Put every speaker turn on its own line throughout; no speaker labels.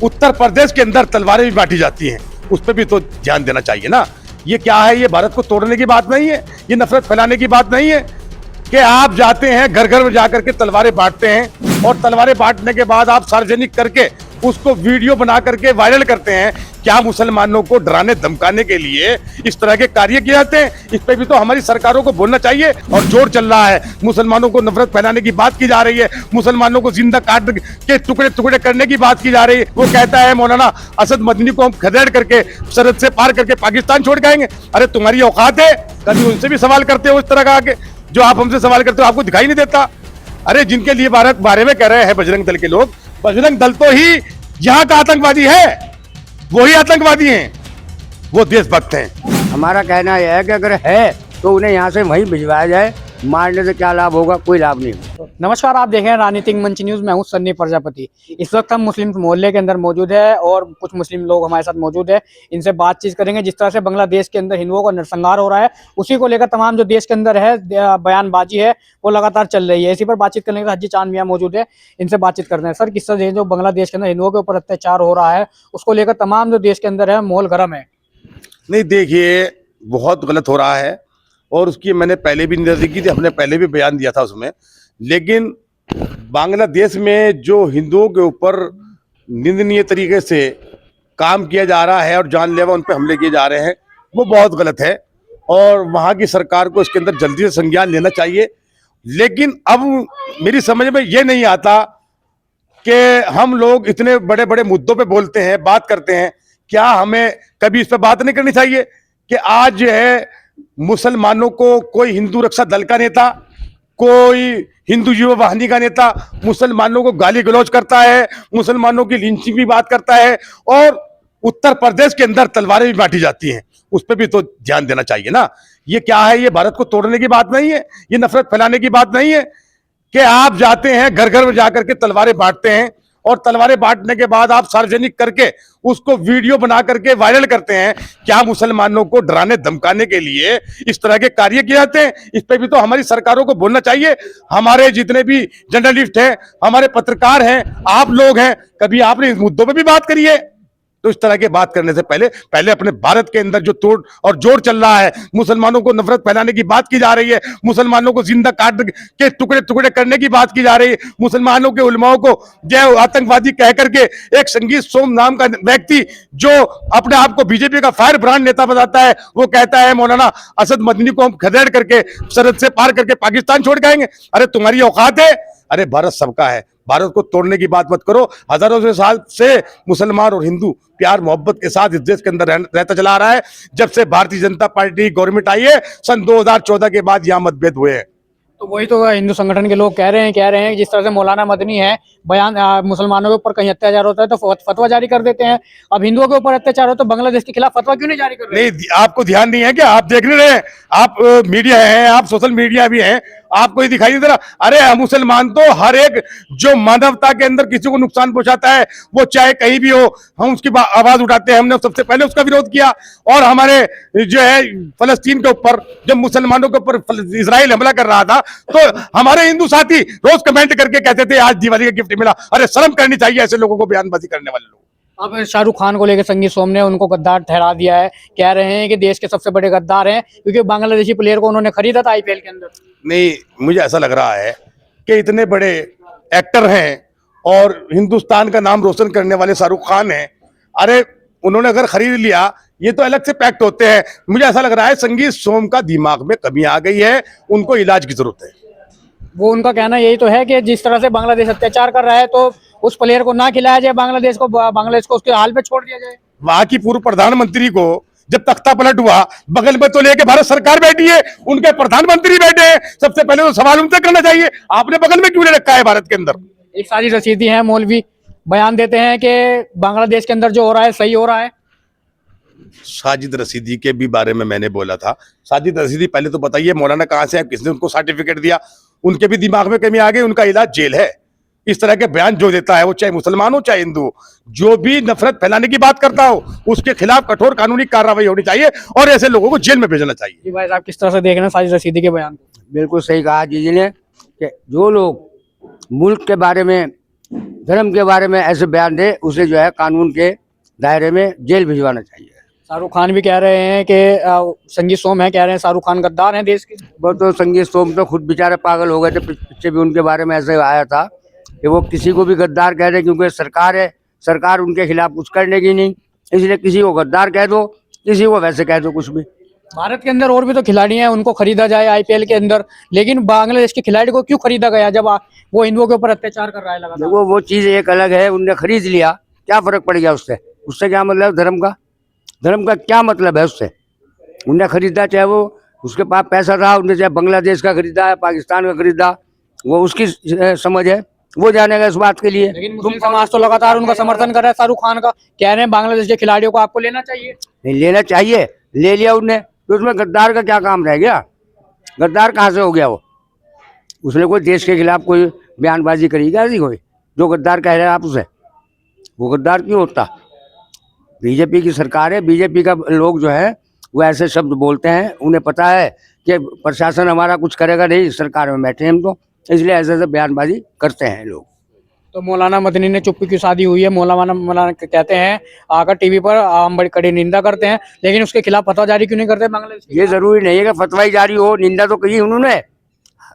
उत्तर प्रदेश के अंदर तलवारें भी बांटी जाती हैं, उस पर भी तो ध्यान देना चाहिए ना। ये क्या है? ये भारत को तोड़ने की बात नहीं है, ये नफरत फैलाने की बात नहीं है कि आप जाते हैं घर घर में जाकर के तलवारें बांटते हैं और तलवारें बांटने के बाद आप सार्वजनिक करके उसको वीडियो बना करके वायरल करते हैं। क्या मुसलमानों को डराने धमकाने के लिए इस तरह के कार्य किए जाते हैं? इस पे भी तो हमारी सरकारों को बोलना चाहिए। और जोर चल रहा है, मुसलमानों को नफरत फैलाने की बात की जा रही है, मुसलमानों को जिंदा काट के टुकड़े टुकड़े करने की बात की जा रही है। वो कहता है मौलाना असद मदनी को हम खदेड़ करके सरहद से पार करके पाकिस्तान छोड़ के आएंगे। अरे तुम्हारी औकात है? कभी उनसे भी सवाल करते हो इस तरह का आके जो आप हमसे सवाल करते हो? आपको दिखाई नहीं देता? अरे जिनके लिए भारत बारे में कह रहे हैं बजरंग दल के लोग, बजरंग दल तो ही यहाँ का आतंकवादी है, वही आतंकवादी हैं, वो देशभक्त हैं।
हमारा कहना यह है कि अगर है तो उन्हें यहाँ से वहीं भिजवाया जाए। मारने से क्या लाभ होगा? कोई लाभ नहीं होगा।
नमस्कार, आप देख रहे हैं राजनीतिक मंच न्यूज। मैं हूं सन्नी प्रजापति। इस वक्त हम मुस्लिम मोहल्ले के अंदर मौजूद है और कुछ मुस्लिम लोग हमारे साथ मौजूद है। इनसे बातचीत करेंगे। जिस तरह से बांग्लादेश के अंदर हिंदुओं का नरसंहार हो रहा है, उसी को लेकर तमाम जो देश के अंदर है बयानबाजी है वो लगातार चल रही है। इसी पर बातचीत करने के लिए हाजी चांद मियां मौजूद है, इनसे बातचीत करते हैं। सर, किस तरह जो बांग्लादेश के अंदर हिंदुओं के ऊपर अत्याचार हो रहा है उसको लेकर तमाम जो देश के अंदर है माहौल गर्म है?
नहीं, देखिए, बहुत गलत हो रहा है और उसकी मैंने पहले भी निंदा की थी, हमने पहले भी बयान दिया था उसमें। लेकिन बांग्लादेश में जो हिंदुओं के ऊपर निंदनीय तरीके से काम किया जा रहा है और जानलेवा उन पर हमले किए जा रहे हैं, वो बहुत गलत है और वहाँ की सरकार को इसके अंदर जल्दी से संज्ञान लेना चाहिए। लेकिन अब मेरी समझ में ये नहीं आता कि हम लोग इतने बड़े बड़े मुद्दों पे बोलते हैं, बात करते हैं, क्या हमें कभी इस पर बात नहीं करनी चाहिए कि आज जो है मुसलमानों को कोई हिंदू रक्षा दल का नेता, कोई हिंदू युवा वाहिनी का नेता मुसलमानों को गाली गलौज करता है, मुसलमानों की लिंचिंग की बात करता है और उत्तर प्रदेश के अंदर तलवारें भी बांटी जाती हैं, उस पर भी तो ध्यान देना चाहिए ना। ये क्या है? ये भारत को तोड़ने की बात नहीं है, ये नफरत फैलाने की बात नहीं है कि आप जाते हैं घर घर में जाकर के तलवारें बांटते हैं और तलवारें बांटने के बाद आप सार्वजनिक करके उसको वीडियो बना करके वायरल करते हैं। क्या मुसलमानों को डराने धमकाने के लिए इस तरह के कार्य किए जाते हैं? इस पे भी तो हमारी सरकारों को बोलना चाहिए। हमारे जितने भी जर्नलिस्ट हैं, हमारे पत्रकार हैं, आप लोग हैं, कभी आपने इस मुद्दों पे भी बात करी है? तो इस तरह के बात करने से पहले अपने भारत के अंदर जो तोड़ और जोर चल रहा है, मुसलमानों को नफरत फैलाने की बात की जा रही है, मुसलमानों को जिंदा काट के टुकड़े टुकड़े करने की बात की जा रही है, मुसलमानों के उलमाओं को जो आतंकवादी कह करके एक संगीत सोम नाम का व्यक्ति जो अपने आप को बीजेपी का फायर ब्रांड नेता बताता है, वो कहता है मौलाना असद मदनी को हम खदेड़ करके सरहद से पार करके पाकिस्तान छोड़ के आएंगे। अरे तुम्हारी औकात है? अरे भारत सबका है, भारत को तोड़ने की बात मत करो। हजारों से साल से मुसलमान और हिंदू प्यार मोहब्बत के साथ इस देश के अंदर रहता चला आ रहा है। जब से भारतीय जनता पार्टी गवर्नमेंट आई है सन 2014 के बाद यहाँ मतभेद हुए हैं।
तो वही तो हिंदू संगठन के लोग कह रहे हैं जिस तरह से मौलाना मदनी है बयान मुसलमानों के ऊपर कहीं अत्याचार होता है तो फतवा जारी कर देते हैं। अब हिंदुओं के ऊपर अत्याचार हो तो बांग्लादेश के खिलाफ फतवा क्यों नहीं जारी कर रहे?
नहीं, आपको ध्यान नहीं है क्या? आप देख नहीं रहे? आप मीडिया है, आप सोशल मीडिया भी है, आपको ये दिखाई नहीं दे रहा? अरे मुसलमान तो हर एक जो मानवता के अंदर किसी को नुकसान पहुंचाता है, वो चाहे कहीं भी हो, हम उसकी आवाज उठाते हैं। हमने सबसे पहले उसका विरोध किया और हमारे जो है फलस्तीन के ऊपर जब मुसलमानों के ऊपर इजराइल हमला कर रहा था तो हमारे हिंदू साथी रोज कमेंट करके कहते थे आज दिवाली का गिफ्ट मिला। अरे शर्म करनी चाहिए ऐसे लोगों को, बयानबाजी करने वाले लोग।
अब शाहरुख खान को लेकर संगीत सोम ने उनको गद्दार ठहरा दिया है, कह रहे हैं कि देश के सबसे बड़े गद्दार हैं क्योंकि बांग्लादेशी प्लेयर को उन्होंने खरीदा था आईपीएल के अंदर।
नहीं, मुझे ऐसा लग रहा है कि इतने बड़े एक्टर हैं और हिंदुस्तान का नाम रोशन करने वाले शाहरुख खान हैं, अरे उन्होंने अगर खरीद लिया, ये तो अलग से पैक्ट होते हैं। मुझे ऐसा लग रहा है संगीत सोम का दिमाग में कमी आ गई है, उनको इलाज की जरूरत है।
वो उनका कहना यही तो है कि जिस तरह से बांग्लादेश अत्याचार कर रहा है तो उस प्लेयर को ना खिलाया जाए, बांग्लादेश को उसके हाल पे छोड़ दिया जाए।
वहां की पूर्व प्रधानमंत्री को जब तख्ता पलट हुआ, बगल में तो लेके भारत सरकार बैठी है, उनके प्रधानमंत्री बैठे हैं, सबसे पहले तो सवाल उनसे करना चाहिए, आपने बगल में क्यों ले रखा है भारत के अंदर?
एक साजिद रशीदी है, मौलवी बयान देते हैं कि बांग्लादेश के अंदर जो हो रहा है सही हो रहा है।
साजिद रशीदी के भी बारे में मैंने बोला था। साजिद रशीदी पहले तो बताइए मौलाना कहाँ से है, किसने उनको सर्टिफिकेट दिया? उनके भी दिमाग में कमी आ गई, उनका इलाज जेल है। इस तरह के बयान जो देता है, वो चाहे मुसलमान हो चाहे हिंदू हो, जो भी नफरत फैलाने की बात करता हो, उसके खिलाफ कठोर कानूनी कार्रवाई होनी चाहिए और ऐसे लोगों को जेल में भेजना चाहिए।
जी भाई साहब, किस तरह से देख रहे हैं साजिद रशीदी के बयान को?
बिल्कुल सही कहा जी ने कि जो लोग मुल्क के बारे में धर्म के बारे में ऐसे बयान दे, उसे जो है कानून के दायरे में जेल भिजवाना चाहिए।
शाहरुख खान भी कह रहे हैं कि संगीत सोम है, कह रहे हैं शाहरुख खान गद्दार हैं देश के।
वो तो संगीत सोम तो खुद बेचारे पागल हो गए थे, पीछे भी उनके बारे में ऐसे आया था कि वो किसी को भी गद्दार कह रहे, क्योंकि सरकार है, सरकार उनके खिलाफ कुछ करने की नहीं, इसलिए किसी को गद्दार कह दो, किसी को वैसे कह दो कुछ भी।
भारत के अंदर और भी तो खिलाड़ी हैं, उनको खरीदा जाए आईपीएल के अंदर, लेकिन बांग्लादेश के खिलाड़ी को क्यों खरीदा गया जब वो हिंदुओं के ऊपर अत्याचार कर रहा है लगातार?
देखो वो चीज एक अलग है, उनने खरीद लिया, क्या फर्क पड़ गया उससे? उससे क्या मतलब धर्म का? धर्म का क्या मतलब है उससे? उनने खरीदा, चाहे वो उसके पास पैसा था, उनने चाहे बांग्लादेश का खरीदा है, पाकिस्तान का खरीदा, वो उसकी समझ है, वो जानेगा इस बात के लिए।
लेकिन मुस्लिम समाज तो लगातार उनका समर्थन कर रहा है शाहरुख खान का, कह रहे हैं बांग्लादेश के खिलाड़ियों को आपको लेना चाहिए।
नहीं लेना चाहिए, ले लिया उनने, तो उसमें गद्दार का क्या काम रह गया? गद्दार कहाँ से हो गया वो? उसने कोई देश के खिलाफ कोई बयानबाजी करी क्या ऐसी कोई जो गद्दार कह रहे हैं आप उसे? वो गद्दार क्यों होता? बीजेपी की सरकार है, बीजेपी का लोग जो है वो ऐसे शब्द बोलते हैं, उन्हें पता है कि प्रशासन हमारा कुछ करेगा नहीं, सरकार में बैठे हम तो, इसलिए ऐसे ऐसे बयानबाजी करते हैं लोग।
तो मौलाना मदनी ने चुप्पी की शादी हुई है, मौलाना कहते हैं आकर टीवी पर हम बड़ी कड़ी निंदा करते हैं, लेकिन उसके खिलाफ फतवा जारी क्यों नहीं करते बांग्लादेश के?
ये जरूरी नहीं है कि फतवा ही जारी हो, निंदा तो की उन्होंने,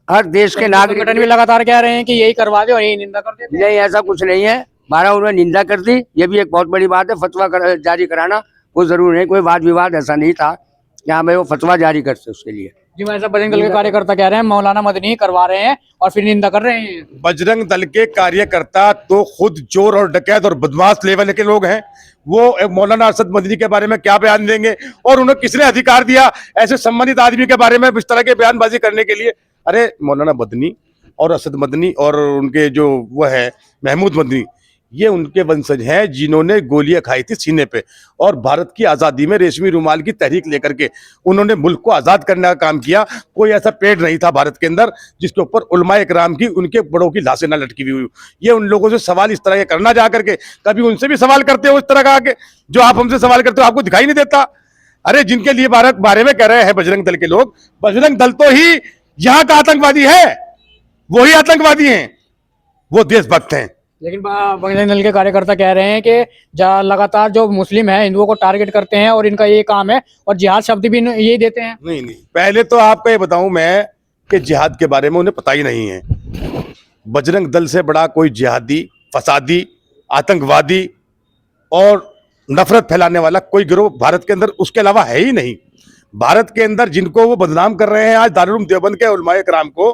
हर देश के नागरिक
संगठन भी लगातार कह रहे हैं कि यही करवा दे और यही निंदा कर देते हैं।
नहीं, ऐसा कुछ नहीं है, 12 उन्होंने निंदा कर दी, ये भी एक बहुत बड़ी बात है। फतवा जारी कराना वो जरूरी नहीं, कोई वाद विवाद ऐसा नहीं था कि हाँ भाई वो फतवा जारी करते उसके लिए।
जी भाई साहब, बजरंग दल के कार्यकर्ता कह रहे हैं मौलाना मदनी करवा रहे हैं और फिर निंदा कर रहे हैं।
बजरंग दल के कार्यकर्ता तो खुद चोर और डकैत और बदमाश लेवल के लोग हैं, वो मौलाना अरशद मदनी के बारे में क्या बयान देंगे? और उन्हें किसने अधिकार दिया ऐसे सम्मानित आदमी के बारे में इस तरह के बयानबाजी करने के लिए? अरे मौलाना मदनी और अरशद मदनी और उनके जो वो है महमूद मदनी, ये उनके वंशज हैं जिन्होंने गोलियां खाई थी सीने पे, और भारत की आज़ादी में रेशमी रुमाल की तहरीक लेकर के उन्होंने मुल्क को आज़ाद करने का काम किया। कोई ऐसा पेड़ नहीं था भारत के अंदर जिसके ऊपर उलमाए इकराम की, उनके बड़ों की लाशें ना लटकी हुई। ये उन लोगों से सवाल इस तरह के करना जा करके, कभी उनसे भी सवाल करते हो इस तरह का आके जो आप हमसे सवाल करते हो? आपको दिखाई नहीं देता? अरे जिनके लिए भारत बारे में कह रहे हैं बजरंग दल के लोग, बजरंग दल तो ही यहाँ का आतंकवादी है, वही आतंकवादी हैं, वो देशभक्त हैं।
लेकिन बजरंग दल के कार्यकर्ता कह रहे हैं कि लगातार जो मुस्लिम है हिंदुओं को टारगेट करते हैं और इनका ये काम है, और जिहाद शब्द भी यही देते हैं।
नहीं, पहले तो आपको ये बताऊं मैं कि जिहाद के बारे में उन्हें पता ही नहीं है। बजरंग दल से बड़ा कोई जिहादी, फसादी, आतंकवादी और नफरत फैलाने वाला कोई गिरोह भारत के अंदर उसके अलावा है ही नहीं। भारत के अंदर जिनको वो बदनाम कर रहे हैं आज दारुल उलूम देवबंद के उलमाए कराम को,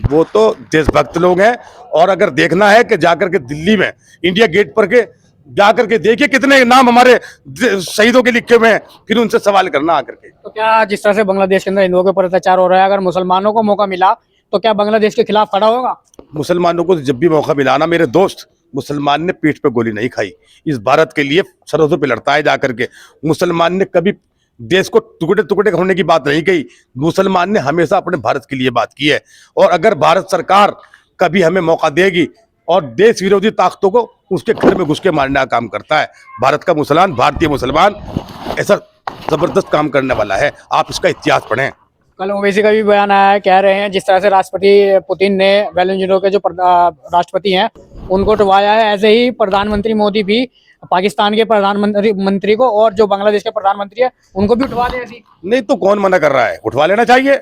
वो तो देशभक्त लोग हैं। और अगर देखना है कि जाकर के दिल्ली में इंडिया गेट पर के जाकर के देखिए कितने नाम हमारे शहीदों के लिखे हुए हैं, फिर उनसे सवाल करना आकर के।
तो क्या जिस तरह से बांग्लादेश के अंदर हिंदुओं के ऊपर अत्याचार हो रहा है, अगर मुसलमानों को मौका मिला तो क्या बांग्लादेश के खिलाफ खड़ा होगा?
मुसलमानों को जब भी मौका मिला ना मेरे दोस्त, मुसलमान ने पीठ पे गोली नहीं खाई, इस भारत के लिए सरहदों पे लड़ता है जाकर के। मुसलमान ने कभी देश को टुकड़े टुकड़े होने की बात नहीं कही, मुसलमान ने हमेशा अपने भारत के लिए बात की है। और अगर भारत सरकार कभी हमें मौका देगी और देश विरोधी ताकतों को उसके घर में घुस के मारने का काम करता है, भारत का मुसलमान, भारतीय मुसलमान ऐसा जबरदस्त काम करने वाला है, आप इसका इतिहास पढ़ें।
कल ओवैसी का भी बयान आया है, कह रहे हैं जिस तरह से राष्ट्रपति पुतिन ने वेनेजुएला के जो राष्ट्रपति हैं उनको उठवाया है, ऐसे ही प्रधानमंत्री मोदी भी पाकिस्तान के प्रधानमंत्री को और जो बांग्लादेश के प्रधानमंत्री है उनको भी उठवा दे ऐसी।
नहीं तो कौन मना कर रहा है? उठवा लेना चाहिए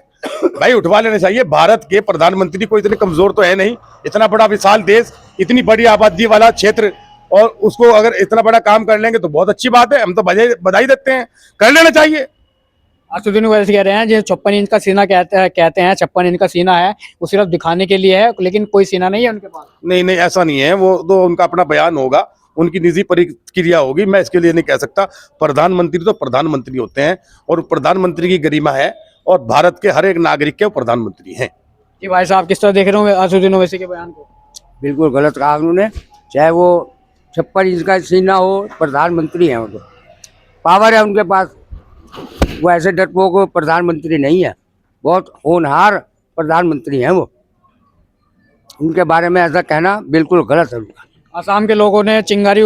भाई, उठवा लेना चाहिए। भारत के प्रधानमंत्री को इतने कमजोर तो है नहीं, इतना बड़ा विशाल देश, इतनी बड़ी आबादी वाला क्षेत्र, और उसको अगर इतना बड़ा काम कर लेंगे तो बहुत अच्छी बात है, हम तो बधाई देते हैं, कर लेना चाहिए।
असदुद्दीन ओवैसी कह रहे हैं जो 56 इंच का सीना कहते हैं 56 इंच का सीना है वो सिर्फ दिखाने के लिए है, लेकिन कोई सीना नहीं है उनके पास।
नहीं, ऐसा नहीं है, वो तो उनका अपना बयान होगा, उनकी निजी प्रक्रिया होगी, मैं इसके लिए नहीं कह सकता। प्रधानमंत्री तो प्रधानमंत्री होते हैं और प्रधानमंत्री की गरिमा है, और भारत के हर एक नागरिक के प्रधानमंत्री हैं।
जी भाई साहब, किस तरह देख रहे हो असदुद्दीन ओवैसी के बयान को?
बिल्कुल गलत कहा उन्होंने, चाहे वो 56 इंच का सीना हो, प्रधानमंत्री हैं वो तो, पावर है उनके पास, वो ऐसे डरपोक प्रधानमंत्री नहीं है, बहुत होनहार प्रधानमंत्री हैं वो। उनके बारे में ऐसा कहना बिल्कुल गलत है उनका।
असम के लोगों ने चिंगारी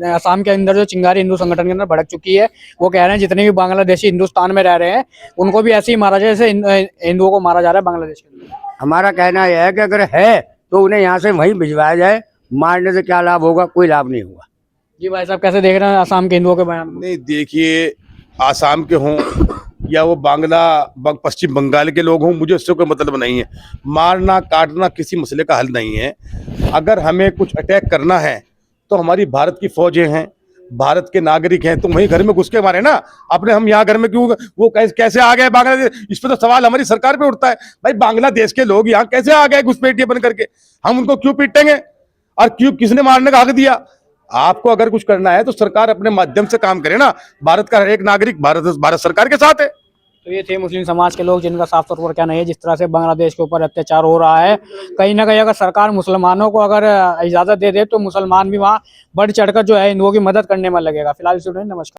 असम के अंदर जो चिंगारी हिंदू संगठन के अंदर भड़क चुकी है, वो कह रहे हैं जितने भी बांग्लादेशी हिंदुस्तान में रह रहे हैं उनको भी ऐसे ही मारा जाए जैसे हिंदुओं को मारा जा रहा है बांग्लादेश के अंदर।
हमारा कहना यह है कि अगर है तो उन्हें यहाँ से वहीं भिजवाया जाए, मारने से क्या लाभ होगा? कोई लाभ नहीं होगा।
जी भाई साहब, कैसे देख रहे हैं असम के हिंदुओं के बयान को?
नहीं देखिए, आसाम के हों या वो पश्चिम बंगाल के लोग हों, मुझे उससे कोई मतलब नहीं है। मारना काटना किसी मसले का हल नहीं है। अगर हमें कुछ अटैक करना है तो हमारी भारत की फौजें हैं, भारत के नागरिक हैं, तो वहीं घर में घुस के मारे ना। अपने हम यहाँ घर में क्यों, वो कैसे आ गए बांग्लादेश? इस पर तो सवाल हमारी सरकार पे उठता है। भाई बांग्लादेश के लोग यहाँ कैसे आ गए घुसपैठिए बन करके? हम उनको क्यों पीटेंगे? और क्यों, किसने मारने का हक दिया? आपको अगर कुछ करना है तो सरकार अपने माध्यम से काम करे ना। भारत का हर एक नागरिक भारत सरकार के साथ है।
तो ये थे मुस्लिम समाज के लोग, जिनका साफ तौर पर कहना है जिस तरह से बांग्लादेश के ऊपर अत्याचार हो रहा है, कहीं ना कहीं अगर सरकार मुसलमानों को अगर इजाजत दे दे तो मुसलमान भी वहाँ बढ़ चढ़कर जो है हिंदुओं की मदद करने में लगेगा। फिलहाल नमस्कार।